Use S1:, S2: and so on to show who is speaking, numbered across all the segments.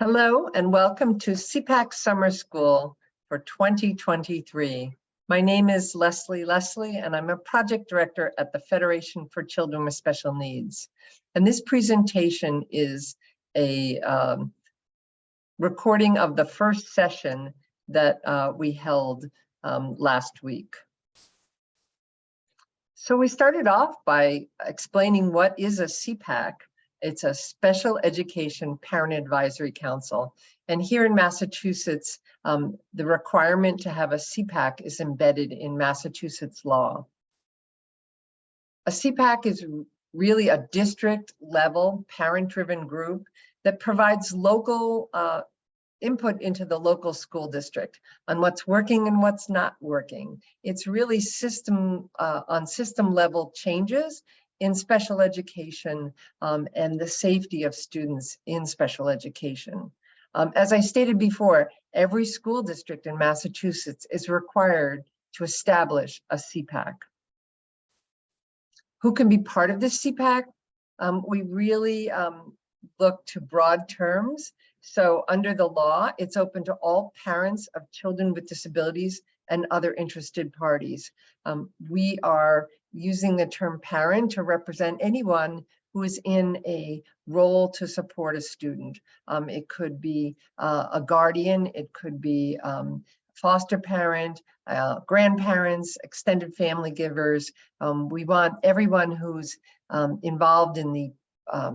S1: Hello and welcome to SEPAC Summer School for 2023. My name is Leslie and I'm a project director at the Federation for Children with Special Needs. And this presentation is a recording of the first session that we held last week. So we started off by explaining what is a SEPAC. It's a Special Education Parent Advisory Council. And here in Massachusetts, the requirement to have a SEPAC is embedded in Massachusetts law. A SEPAC is really a district level parent-driven group that provides local input into the local school district on what's working and what's not working. It's really system level changes in special education and the safety of students in special education. As I stated before, every school district in Massachusetts is required to establish a SEPAC. Who can be part of this SEPAC? We really look to broad terms. So under the law, it's open to all parents of children with disabilities and other interested parties. We are using the term parent to represent anyone who is in a role to support a student. It could be a guardian, it could be foster parent, grandparents, extended family givers. We want everyone who's involved in the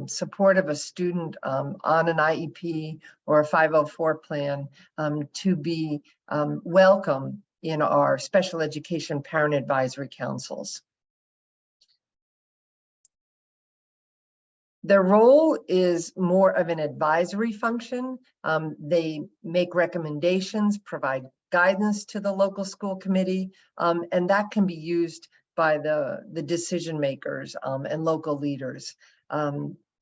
S1: support of a student on an IEP or a 504 plan to be welcome in our special education parent advisory councils. Their role is more of an advisory function. They make recommendations, provide guidance to the local school committee, and that can be used by the decision makers and local leaders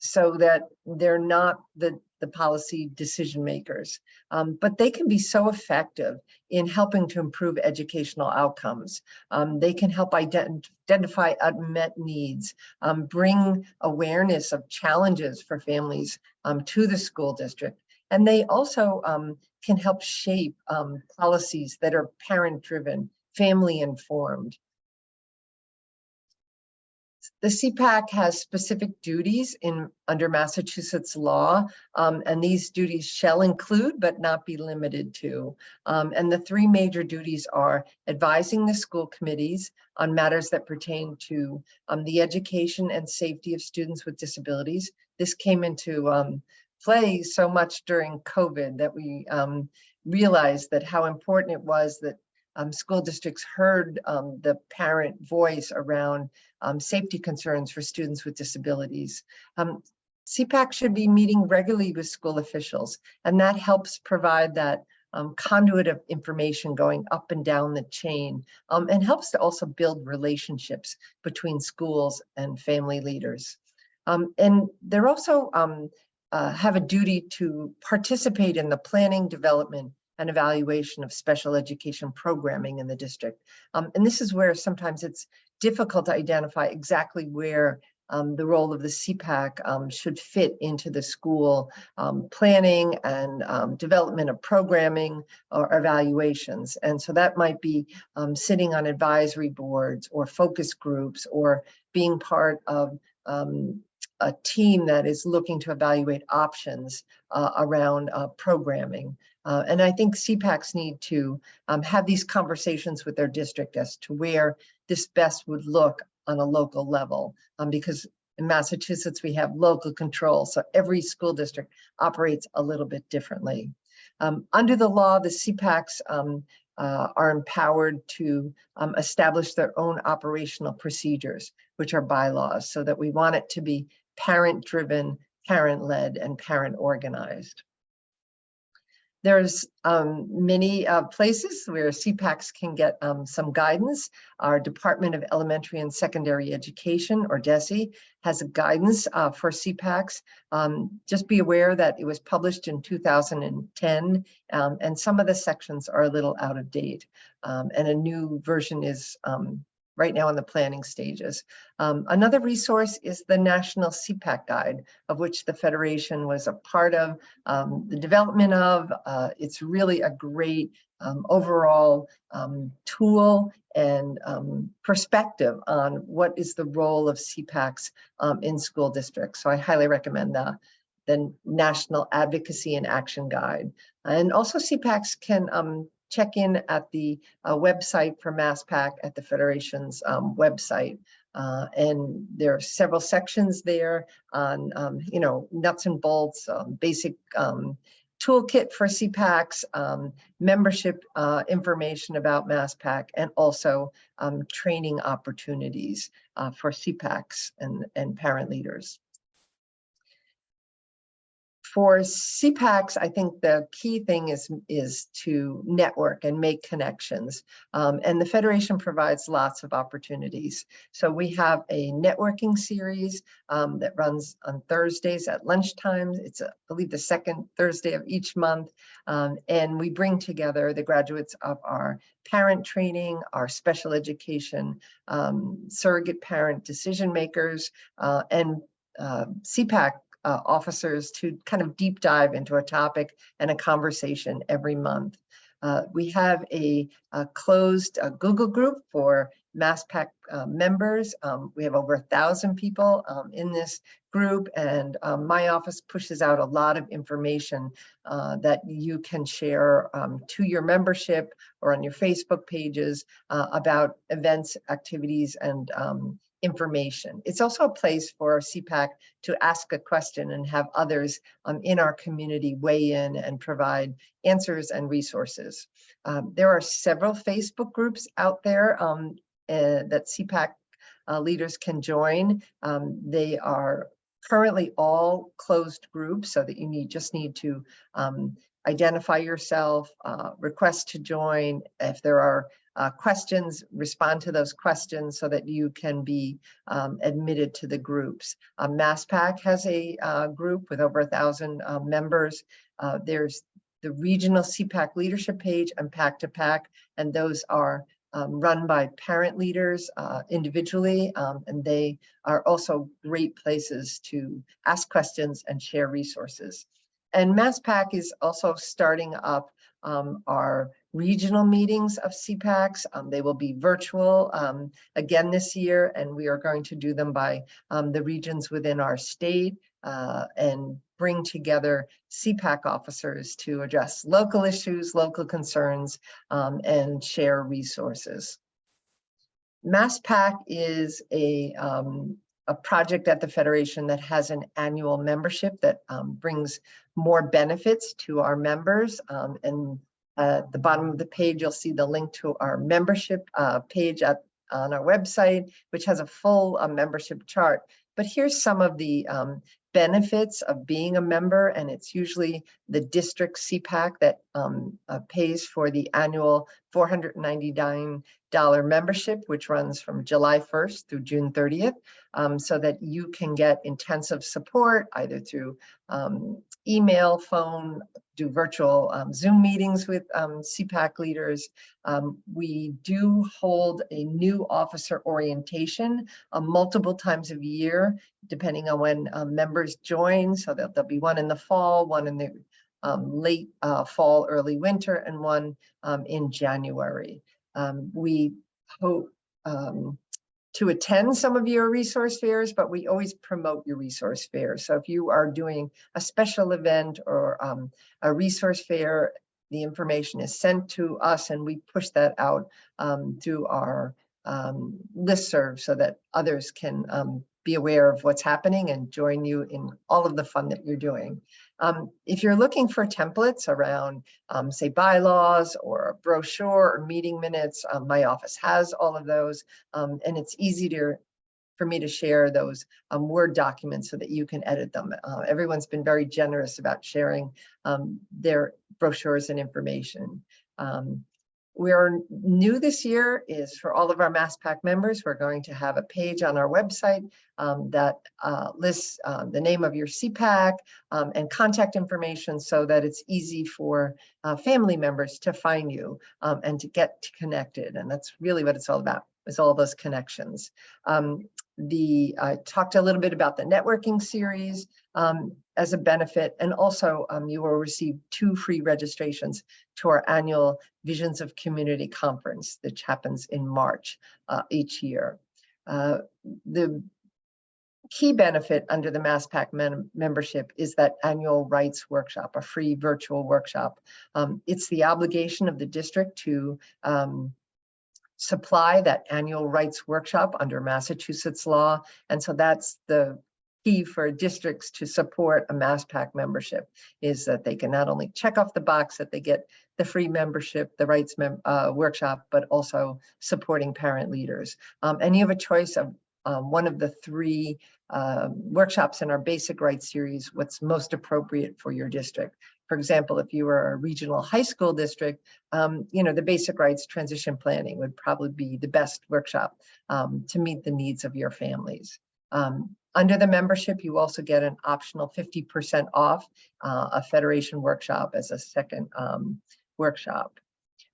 S1: so that they're not the policy decision makers, but they can be so effective in helping to improve educational outcomes. They can help identify unmet needs, bring awareness of challenges for families to the school district. And they also can help shape policies that are parent-driven, family-informed. The SEPAC has specific duties under Massachusetts law, and these duties shall include but not be limited to. And the three major duties are advising the school committees on matters that pertain to the education and safety of students with disabilities. This came into play so much during COVID that we realized that how important it was that school districts heard the parent voice around safety concerns for students with disabilities. SEPAC should be meeting regularly with school officials, and that helps provide that conduit of information going up and down the chain, and helps to also build relationships between schools and family leaders. And they're also have a duty to participate in the planning, development, and evaluation of special education programming in the district. And this is where sometimes it's difficult to identify exactly where the role of the SEPAC should fit into the school planning and development of programming or evaluations. And so that might be sitting on advisory boards or focus groups or being part of a team that is looking to evaluate options around programming. And I think SEPACs need to have these conversations with their district as to where this best would look on a local level, because in Massachusetts we have local control, so every school district operates a little bit differently. Under the law, the SEPACs are empowered to establish their own operational procedures, which are bylaws, so that we want it to be parent-driven, parent-led, and parent-organized. There's many places where SEPACs can get some guidance. Our Department of Elementary and Secondary Education, or DESE, has a guidance for SEPACs. Just be aware that it was published in 2010, and some of the sections are a little out of date, and a new version is right now in the planning stages. Another resource is the National SEPAC Guide, of which the Federation was a part of the development of. It's really a great overall tool and perspective on what is the role of SEPACs in school districts. So I highly recommend the National Advocacy and Action Guide. And also SEPACs can check in at the website for MassPAC at the Federation's website. And there are several sections there on, nuts and bolts, basic toolkit for SEPACs, membership information about MassPAC, and also training opportunities for SEPACs and parent leaders. For SEPACs, I think the key thing is to network and make connections. And the Federation provides lots of opportunities. So we have a networking series that runs on Thursdays at lunchtime. It's, I believe, the second Thursday of each month. And we bring together the graduates of our parent training, our special education, surrogate parent decision makers, and SEPAC officers to kind of deep dive into a topic and a conversation every month. We have a closed Google group for MassPAC members. We have over 1,000 people in this group, and my office pushes out a lot of information that you can share to your membership or on your Facebook pages about events, activities, and information. It's also a place for SEPAC to ask a question and have others in our community weigh in and provide answers and resources. There are several Facebook groups out there that SEPAC leaders can join. They are currently all closed groups, so that you just need to identify yourself, request to join. If there are questions, respond to those questions so that you can be admitted to the groups. MassPAC has a group with over 1,000 members. There's the regional SEPAC leadership page and PAC to PAC, and those are run by parent leaders individually, and they are also great places to ask questions and share resources. And MassPAC is also starting up our regional meetings of SEPACs. They will be virtual again this year, and we are going to do them by the regions within our state and bring together SEPAC officers to address local issues, local concerns, and share resources. MassPAC is a project at the Federation that has an annual membership that brings more benefits to our members. And at the bottom of the page, you'll see the link to our membership page on our website, which has a full membership chart. But here's some of the benefits of being a member, and it's usually the district SEPAC that pays for the annual $499 membership, which runs from July 1st through June 30th, so that you can get intensive support either through email, phone, do virtual Zoom meetings with SEPAC leaders. We do hold a new officer orientation multiple times a year, depending on when members join. So there'll be one in the fall, one in the late fall, early winter, and one in January. We hope to attend some of your resource fairs, but we always promote your resource fairs. So if you are doing a special event or a resource fair, the information is sent to us and we push that out through our listserv so that others can be aware of what's happening and join you in all of the fun that you're doing. If you're looking for templates around, say, bylaws or a brochure or meeting minutes, my office has all of those, and it's easy for me to share those Word documents so that you can edit them. Everyone's been very generous about sharing their brochures and information. We are new this year is for all of our MassPAC members. We're going to have a page on our website that lists the name of your SEPAC and contact information so that it's easy for family members to find you and to get connected. And that's really what it's all about. was all those connections. I talked a little bit about the networking series as a benefit, and also you will receive 2 free registrations to our annual Visions of Community Conference, which happens in March each year. The key benefit under the MassPAC membership is that annual rights workshop, a free virtual workshop. It's the obligation of the district to supply that annual rights workshop under Massachusetts law. And so that's the key for districts to support a MassPAC membership, is that they can not only check off the box that they get the free membership, the rights workshop, but also supporting parent leaders. And you have a choice of one of the 3 workshops in our basic rights series, what's most appropriate for your district. For example, if you were a regional high school district, the basic rights transition planning would probably be the best workshop to meet the needs of your families. Under the membership, you also get an optional 50% off a Federation workshop as a second workshop.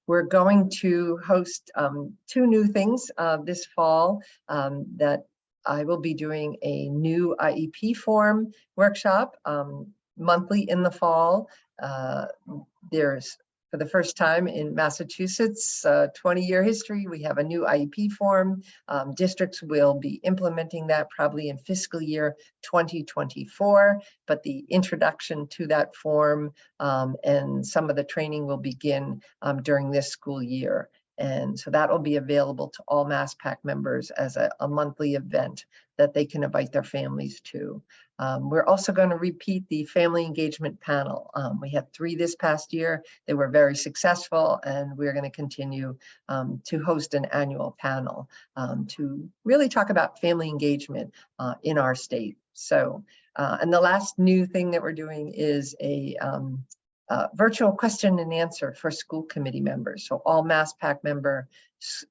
S1: We're going to host 2 new things this fall that I will be doing a new IEP form workshop monthly in the fall. There's, for the first time in Massachusetts, 20-year history, we have a new IEP form. Districts will be implementing that probably in fiscal year 2024, but the introduction to that form and some of the training will begin during this school year. And so that will be available to all MassPAC members as a monthly event that they can invite their families to. We're also going to repeat the family engagement panel. We had 3 this past year. They were very successful, and we're going to continue to host an annual panel to really talk about family engagement in our state. So, and the last new thing that we're doing is a virtual question and answer for school committee members. So all MassPAC members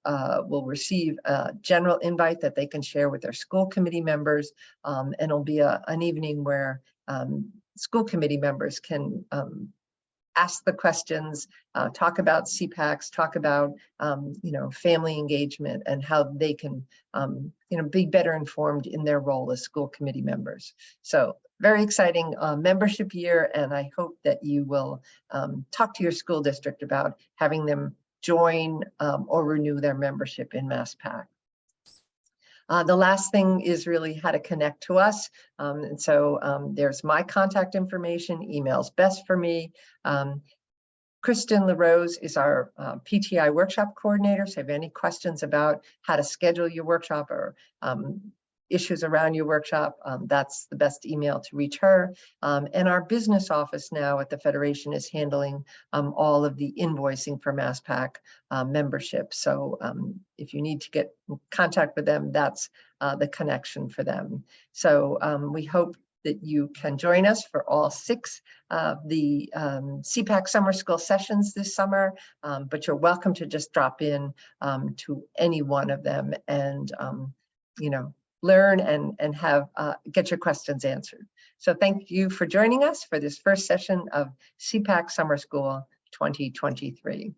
S1: will receive a general invite that they can share with their school committee members. And it'll be an evening where school committee members can ask the questions, talk about SEPACs, talk about family engagement and how they can be better informed in their role as school committee members. So very exciting membership year, and I hope that you will talk to your school district about having them join or renew their membership in MassPAC. The last thing is really how to connect to us. And so there's my contact information, email's best for me. Kristen LaRose is our PTI workshop coordinator. So if you have any questions about how to schedule your workshop or issues around your workshop, that's the best email to reach her. And our business office now at the Federation is handling all of the invoicing for MassPAC membership. So if you need to get in contact with them, that's the connection for them. So we hope that you can join us for all 6 of the SEPAC summer school sessions this summer, but you're welcome to just drop in to any one of them and learn and have get your questions answered. So thank you for joining us for this first session of SEPAC Summer School 2023.